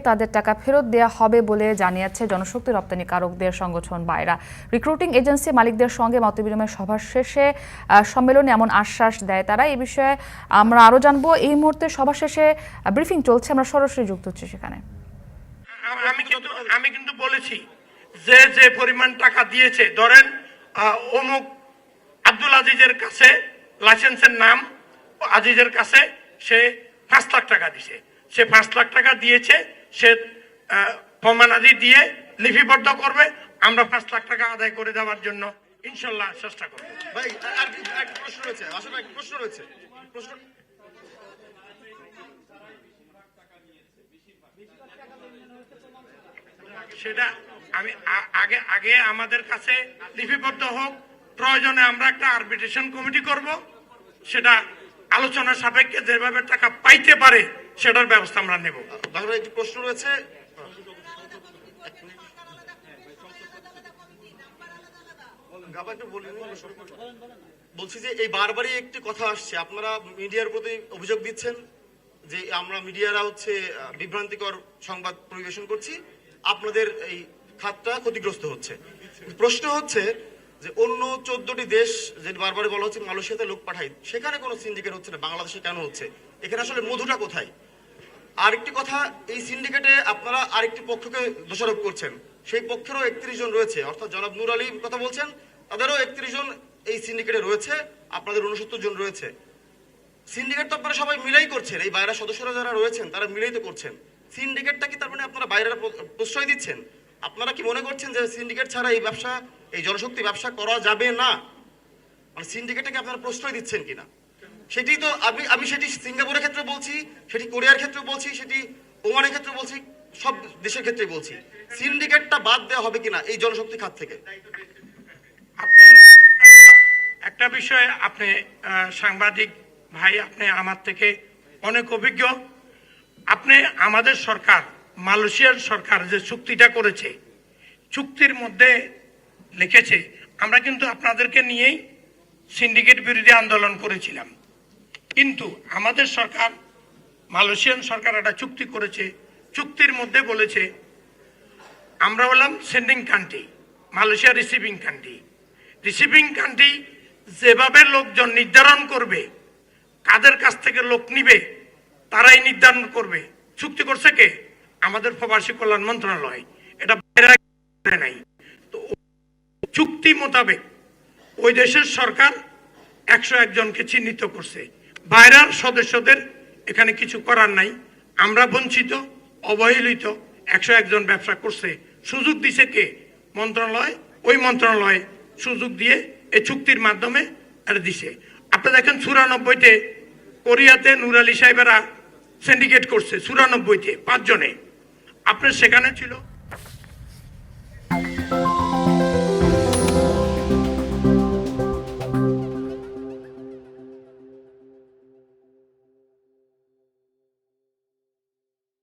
তাদের টাকা ফেরত দেওয়া হবে বলে জানিয়েছে জনশক্তি রপ্তানিকারকদের সংগঠন বায়রা। রিক্রুটিং এজেন্সি মালিকদের সঙ্গে মতবিনিময় সভা শেষে সম্মেলনে এমন আশ্বাস দেয় তারা। এই বিষয়ে আমরা আরো জানবো। এই মুহূর্তে সভা শেষে ব্রিফিং চলছে, আমরা সরাসরি যুক্ত হচ্ছি সেখানে। আমি কিন্তু বলেছি যে যে পরিমাণ টাকা দিয়েছে, ধরেন অমুক আব্দুল আজিজের কাছে লাইসেন্সের নাম আজিজের কাছে সে 5 লাখ টাকা দিছে, সে 5 লাখ টাকা দিয়েছে, সে প্রমাণাদি দিয়ে লিপিবদ্ধ করবে। আমরা 5 লাখ টাকা আদায় করে দেওয়ার জন্য ইনশাল্লাহ চেষ্টা করব। ভাই একটা প্রশ্ন রয়েছে, আসলে একটা প্রশ্ন রয়েছে। সেটা আমি আগে আমাদের কাছে লিপিবদ্ধ হোক, প্রয়োজনে আমরা একটা আরবিট্রেশন কমিটি করব, সেটা আলোচনা সাপেক্ষে যেভাবে টাকা পাইতে পারে সেটার ব্যবস্থা আমরা নেব। একটি প্রশ্ন রয়েছে, বলছি যে এই বারবারই একটি কথা আসছে, আপনারা মিডিয়ার প্রতি অভিযোগ দিচ্ছেন যে আমরা মিডিয়ারা বিভ্রান্তিকর সংবাদ পরিবেশন করছি, আপনাদের এই খাতটা ক্ষতিগ্রস্ত হচ্ছে। প্রশ্ন হচ্ছে যে অন্য 14টি দেশ যে বারবার বলা হচ্ছে মালয়েশিয়াতে লোক পাঠাই, সেখানে কোনো সিন্ডিকেট হচ্ছে না, বাংলাদেশে কেন হচ্ছে? এখানে আসলে মধুটা কোথায়? আরেকটি কথা, এই সিন্ডিকেটে আপনারা আরেকটি পক্ষকে দোষারোপ করছেন, সেই পক্ষেরও 31 জন রয়েছে, অর্থাৎ জনাব নূর আলী কথা বলছেন, তাদেরও 31 জন এই সিন্ডিকেটে রয়েছে, আপনাদের 69 জন রয়েছে। সিন্ডিকেট তো আপনারা সবাই মিলেই করছেন, এই বাইরের সদস্যরা যারা রয়েছেন তারা মিলেই তো করছেন। সিন্ডিকেটটা কি তার মানে আপনারা বাইরের প্রশ্রয় দিচ্ছেন? আপনারা কি মনে করছেন যে সিন্ডিকেট ছাড়া এই ব্যবসা, এই জনশক্তি ব্যবসা করা যাবে না? মানে সিন্ডিকেটটাকে আপনারা প্রশ্রয় দিচ্ছেন কিনা সেটি তো আমি সেটি সিঙ্গাপুরের ক্ষেত্রে বলছি, সেটি কোরিয়ার ক্ষেত্রে বলছি, সেটি ওমানের ক্ষেত্রে বলছি, সব দেশের ক্ষেত্রে বলছি, সিন্ডিকেটটা বাদ দেওয়া হবে কিনা এই জনশক্তি খাত থেকে? একটা বিষয়, আপনি সাংবাদিক ভাই, আপনি আমার থেকে অনেক অভিজ্ঞ। আপনি আমাদের সরকার, মালয়েশিয়ার সরকার যে চুক্তিটা করেছে, চুক্তির মধ্যে লিখেছে, আমরা কিন্তু আপনাদেরকে নিয়েই সিন্ডিকেট বিরোধী আন্দোলন করেছিলাম, কিন্তু আমাদের সরকার, মালয়েশিয়ান সরকার একটা চুক্তি করেছে, চুক্তির মধ্যে বলেছে আমরা হলাম sending country, Malaysia receiving country. Receiving country যেভাবে লোকজন নির্ধারণ করবে, কাদের কাছ থেকে লোক নিবে তারাই নির্ধারণ করবে। চুক্তি করছে কে? আমাদের প্রবাসী কল্যাণ মন্ত্রণালয়, এটা বাইরে নাই। তো চুক্তি মোতাবেক ওই দেশের সরকার 101 জনকে চিহ্নিত করছে, বাইরের সদস্যদের এখানে কিছু করার নাই। আমরা বঞ্চিত, অবহেলিত, 101 জন ব্যবসা করছে। সুযোগ দিছে কে? মন্ত্রণালয়। ওই মন্ত্রণালয় সুযোগ দিয়ে এই চুক্তির মাধ্যমে এটা দিছে। আপনি দেখেন 94-তে কোরিয়াতে নূর আলী সাহেবেরা সিন্ডিকেট করছে, 94-তে 5 জনে। আপনার সেখানে ছিল